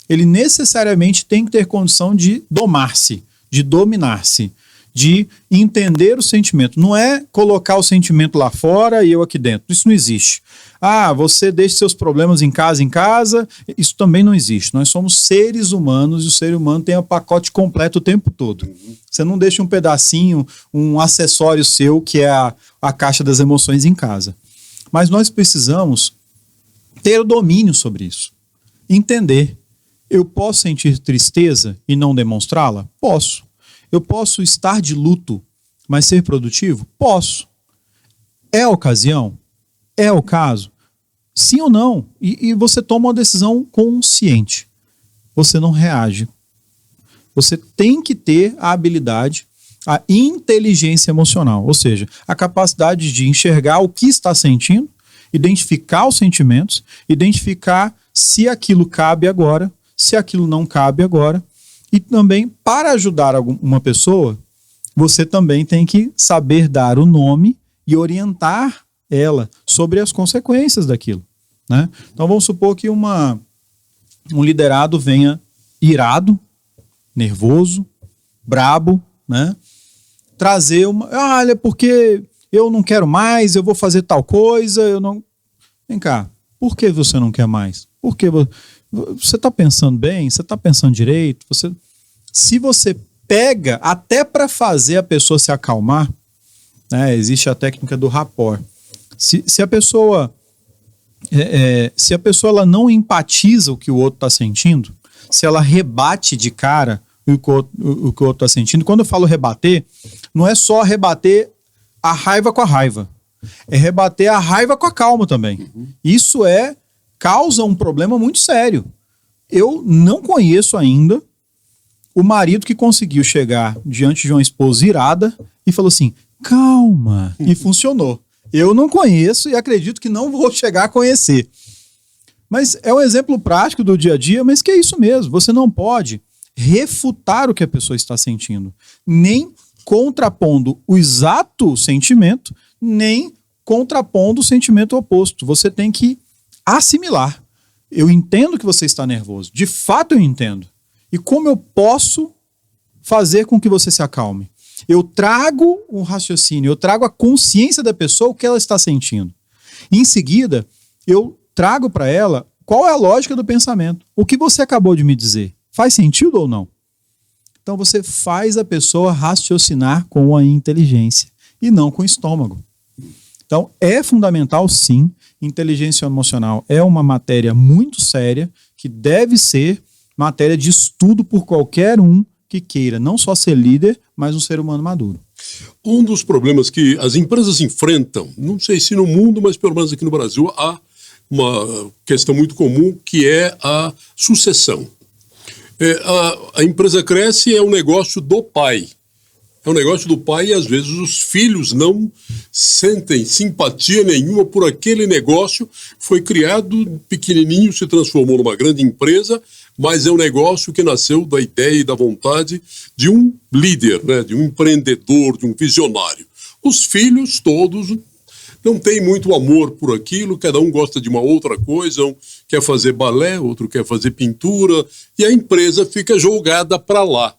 Ele necessariamente tem que ter condição de domar-se, de dominar-se, de entender o sentimento. Não é colocar o sentimento lá fora e eu aqui dentro. Isso não existe. Você deixa seus problemas em casa. Isso também não existe. Nós somos seres humanos e o ser humano tem o pacote completo o tempo todo. Você não deixa um pedacinho, um acessório seu, que é a caixa das emoções em casa. Mas nós precisamos ter o domínio sobre isso. Entender. Eu posso sentir tristeza e não demonstrá-la? Posso. Eu posso estar de luto, mas ser produtivo? Posso. É a ocasião? É o caso? Sim ou não? E você toma uma decisão consciente. Você não reage. Você tem que ter a habilidade, a inteligência emocional, ou seja, a capacidade de enxergar o que está sentindo, identificar os sentimentos, identificar se aquilo cabe agora, se aquilo não cabe agora. E também, para ajudar uma pessoa, você também tem que saber dar o nome e orientar ela sobre as consequências daquilo, né? Então vamos supor que um liderado venha irado, nervoso, brabo, né? Trazer olha, porque eu não quero mais, eu vou fazer tal coisa, eu não... Vem cá, por que você não quer mais? Por que você está pensando bem? Você está pensando direito? Se você pega até para fazer a pessoa se acalmar, né, existe a técnica do rapport. Se a pessoa ela não empatiza o que o outro está sentindo, se ela rebate de cara o que o outro está sentindo, quando eu falo rebater, não é só rebater a raiva com a raiva, é rebater a raiva com a calma também. Isso causa um problema muito sério. Eu não conheço ainda o marido que conseguiu chegar diante de uma esposa irada e falou assim, calma, e funcionou. Eu não conheço e acredito que não vou chegar a conhecer. Mas é um exemplo prático do dia a dia, mas que é isso mesmo. Você não pode refutar o que a pessoa está sentindo, nem contrapondo o exato sentimento, nem contrapondo o sentimento oposto. Você tem que assimilar. Eu entendo que você está nervoso. De fato eu entendo. E como eu posso fazer com que você se acalme? Eu trago o raciocínio, eu trago a consciência da pessoa, o que ela está sentindo. Em seguida, eu trago para ela qual é a lógica do pensamento. O que você acabou de me dizer, faz sentido ou não? Então você faz a pessoa raciocinar com a inteligência e não com o estômago. Então é fundamental, sim, inteligência emocional é uma matéria muito séria que deve ser matéria de estudo por qualquer um que queira não só ser líder, mas um ser humano maduro. Um dos problemas que as empresas enfrentam, não sei se no mundo, mas pelo menos aqui no Brasil, há uma questão muito comum que é a sucessão. A empresa cresce, é um negócio do pai. É um negócio do pai e às vezes os filhos não sentem simpatia nenhuma por aquele negócio. Foi criado pequenininho, se transformou numa grande empresa, mas é um negócio que nasceu da ideia e da vontade de um líder, né? De um empreendedor, de um visionário. Os filhos todos não têm muito amor por aquilo, cada um gosta de uma outra coisa, um quer fazer balé, outro quer fazer pintura, e a empresa fica jogada para lá.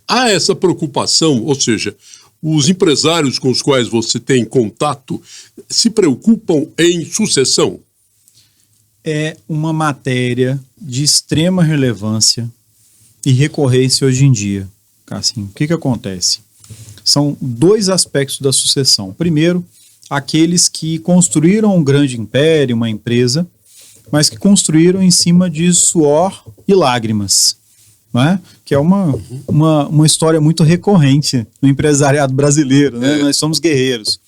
Há essa preocupação, ou seja, os empresários com os quais você tem contato se preocupam em sucessão? É uma matéria de extrema relevância e recorrência hoje em dia. Assim, o que acontece? São dois aspectos da sucessão. Primeiro, aqueles que construíram um grande império, uma empresa, mas que construíram em cima de suor e lágrimas, né? Que é uma história muito recorrente no empresariado brasileiro, né? Nós somos guerreiros.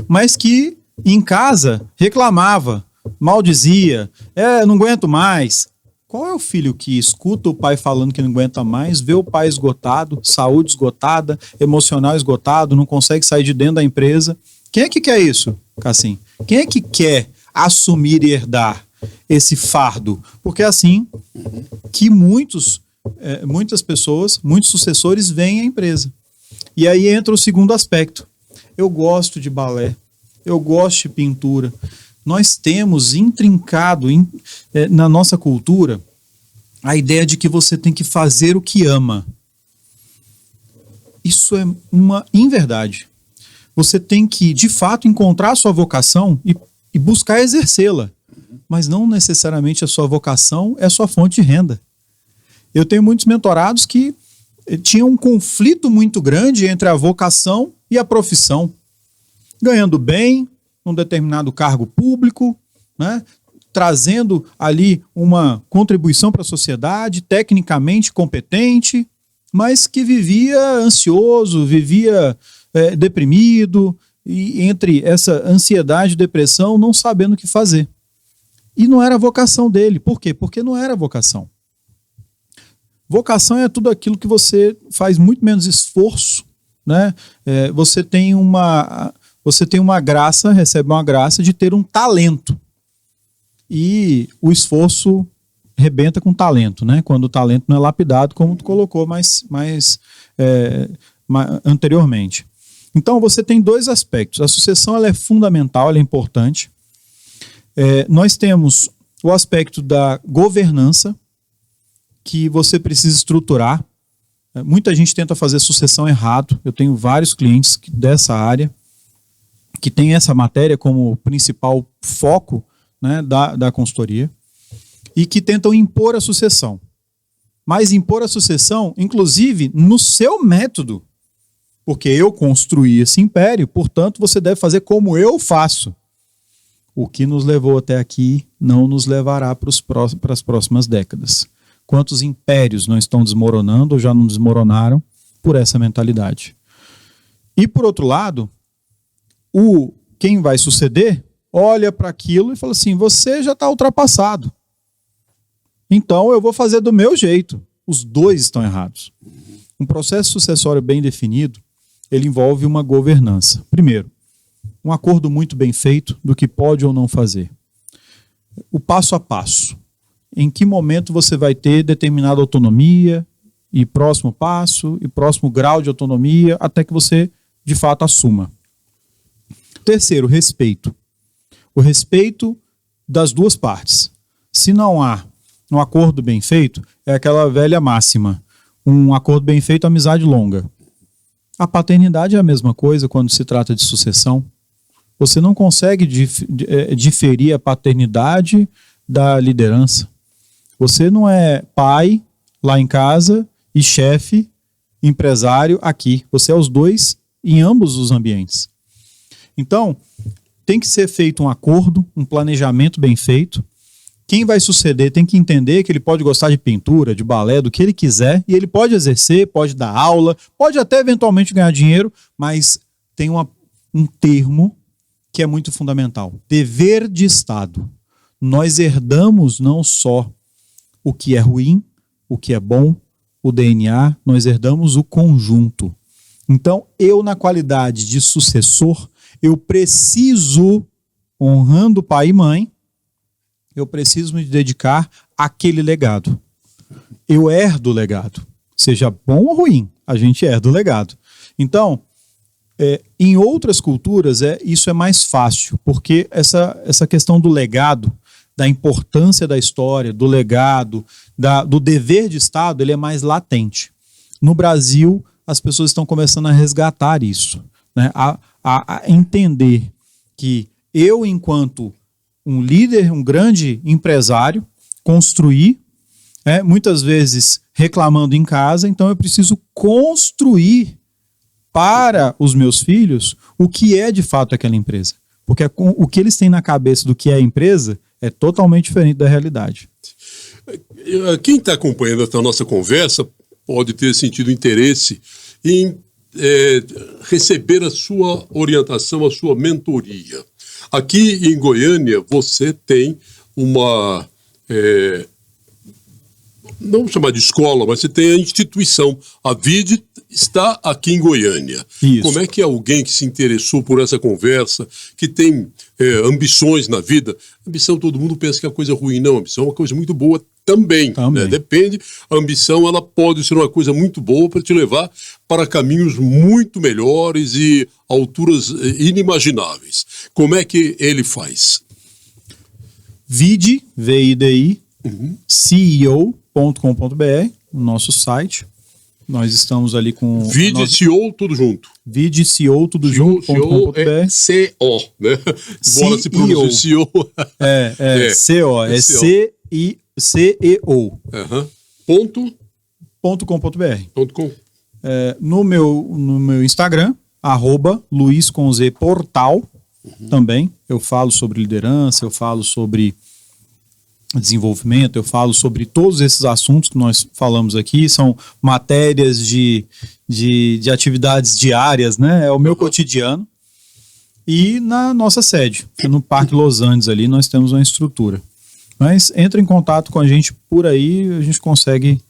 Mas que em casa reclamava, maldizia, não aguento mais. Qual é o filho que escuta o pai falando que não aguenta mais, vê o pai esgotado, saúde esgotada, emocional esgotado, não consegue sair de dentro da empresa? Quem é que quer isso, Cassim? Quem é que quer assumir e herdar esse fardo? Porque é assim que muitas pessoas, muitos sucessores veem a empresa. E aí entra o segundo aspecto. Eu gosto de balé, eu gosto de pintura. Nós temos intrincado na nossa cultura a ideia de que você tem que fazer o que ama. Isso é uma inverdade. Você tem que, de fato, encontrar a sua vocação e buscar exercê-la. Mas não necessariamente a sua vocação é a sua fonte de renda. Eu tenho muitos mentorados que tinham um conflito muito grande entre a vocação e a profissão. Ganhando bem, um determinado cargo público, né? Trazendo ali uma contribuição para a sociedade, tecnicamente competente, mas que vivia ansioso, vivia deprimido, e entre essa ansiedade e depressão, não sabendo o que fazer. E não era a vocação dele. Por quê? Porque não era vocação. Vocação é tudo aquilo que você faz muito menos esforço, né? Você tem uma graça, recebe uma graça de ter um talento. E o esforço rebenta com talento, né? Quando o talento não é lapidado, como tu colocou anteriormente. Então, você tem dois aspectos. A sucessão ela é fundamental, ela é importante. Nós temos o aspecto da governança, que você precisa estruturar. Muita gente tenta fazer sucessão errado. Eu tenho vários clientes dessa área que tem essa matéria como principal foco, né, da consultoria, e que tentam impor a sucessão. Mas impor a sucessão, inclusive, no seu método. Porque eu construí esse império, portanto, você deve fazer como eu faço. O que nos levou até aqui não nos levará para as próximas décadas. Quantos impérios não estão desmoronando ou já não desmoronaram por essa mentalidade? E, por outro lado, quem vai suceder olha para aquilo e fala assim, você já está ultrapassado. Então eu vou fazer do meu jeito. Os dois estão errados. Um processo sucessório bem definido, ele envolve uma governança. Primeiro, um acordo muito bem feito do que pode ou não fazer. O passo a passo. Em que momento você vai ter determinada autonomia e próximo passo e próximo grau de autonomia até que você, de fato, assuma. Terceiro, respeito. O respeito das duas partes. Se não há um acordo bem feito, é aquela velha máxima. Um acordo bem feito, amizade longa. A paternidade é a mesma coisa quando se trata de sucessão. Você não consegue diferir a paternidade da liderança. Você não é pai lá em casa e chefe, empresário aqui. Você é os dois em ambos os ambientes. Então, tem que ser feito um acordo, um planejamento bem feito. Quem vai suceder tem que entender que ele pode gostar de pintura, de balé, do que ele quiser, e ele pode exercer, pode dar aula, pode até eventualmente ganhar dinheiro, mas tem um termo que é muito fundamental. Dever de Estado. Nós herdamos não só o que é ruim, o que é bom, o DNA, nós herdamos o conjunto. Então, eu, na qualidade de sucessor, eu preciso, honrando pai e mãe, eu preciso me dedicar aquele legado. Eu herdo o legado. Seja bom ou ruim, a gente herda o legado. Então, em outras culturas, isso é mais fácil, porque essa questão do legado, da importância da história, do legado, do dever de Estado, ele é mais latente. No Brasil, as pessoas estão começando a resgatar isso, né? A entender que eu, enquanto um líder, um grande empresário, construí, muitas vezes reclamando em casa, então eu preciso construir para os meus filhos o que é de fato aquela empresa. Porque o que eles têm na cabeça do que é a empresa é totalmente diferente da realidade. Quem está acompanhando essa nossa conversa pode ter sentido interesse em receber a sua orientação, a sua mentoria. Aqui em Goiânia, você tem uma... não vou chamar de escola, mas você tem a instituição. A VID está aqui em Goiânia. Isso. Como é que alguém que se interessou por essa conversa, que tem ambições na vida, ambição todo mundo pensa que é uma coisa ruim, não, ambição é uma coisa muito boa também. Né? Depende, a ambição ela pode ser uma coisa muito boa para te levar para caminhos muito melhores e alturas inimagináveis. Como é que ele faz? VIDI, V-I-D-I, CEO.com.br, o nosso site. Nós estamos ali com... VIDI, CEO, tudo junto. VIDI, CEO, tudo junto.com.br. É CO, né? Bora se pronunciar CEO. CO, é C-E-O. .com. No meu Instagram, @luiz_portal, também. Eu falo sobre liderança, eu falo sobre desenvolvimento, eu falo sobre todos esses assuntos que nós falamos aqui, são matérias de atividades diárias, né? É o meu cotidiano. E na nossa sede, no Parque Los Andes ali, nós temos uma estrutura. Mas entra em contato com a gente por aí, a gente consegue,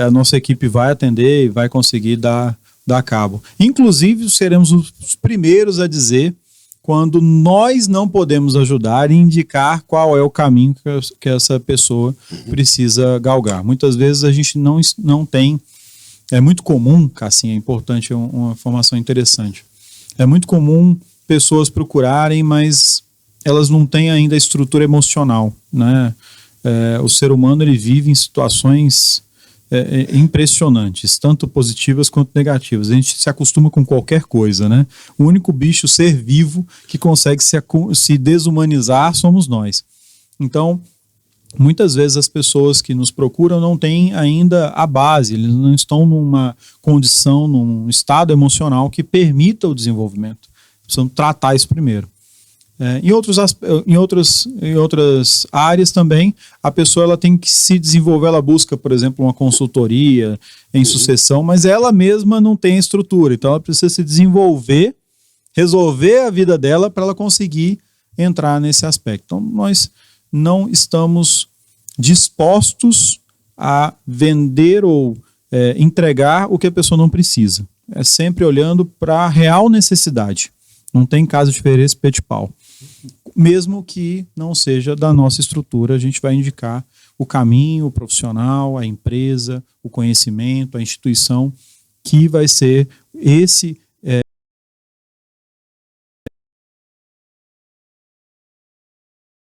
a nossa equipe vai atender e vai conseguir dar cabo. Inclusive, seremos os primeiros a dizer quando nós não podemos ajudar e indicar qual é o caminho que essa pessoa precisa galgar. Muitas vezes a gente não tem... É muito comum, Cassim, é importante, uma informação interessante. É muito comum pessoas procurarem, mas elas não têm ainda a estrutura emocional, né? O ser humano ele vive em situações impressionantes, tanto positivas quanto negativas. A gente se acostuma com qualquer coisa, né? O único bicho, ser vivo, que consegue se desumanizar somos nós. Então, muitas vezes as pessoas que nos procuram não têm ainda a base, eles não estão numa condição, num estado emocional que permita o desenvolvimento. Precisamos tratar isso primeiro. Em outras áreas também, a pessoa ela tem que se desenvolver, ela busca, por exemplo, uma consultoria em sucessão, mas ela mesma não tem estrutura, então ela precisa se desenvolver, resolver a vida dela para ela conseguir entrar nesse aspecto. Então, nós não estamos dispostos a vender ou entregar o que a pessoa não precisa. É sempre olhando para a real necessidade. Não tem caso de Ferreira Espeto de Pau. Mesmo que não seja da nossa estrutura, a gente vai indicar o caminho, o profissional, a empresa, o conhecimento, a instituição, que vai ser esse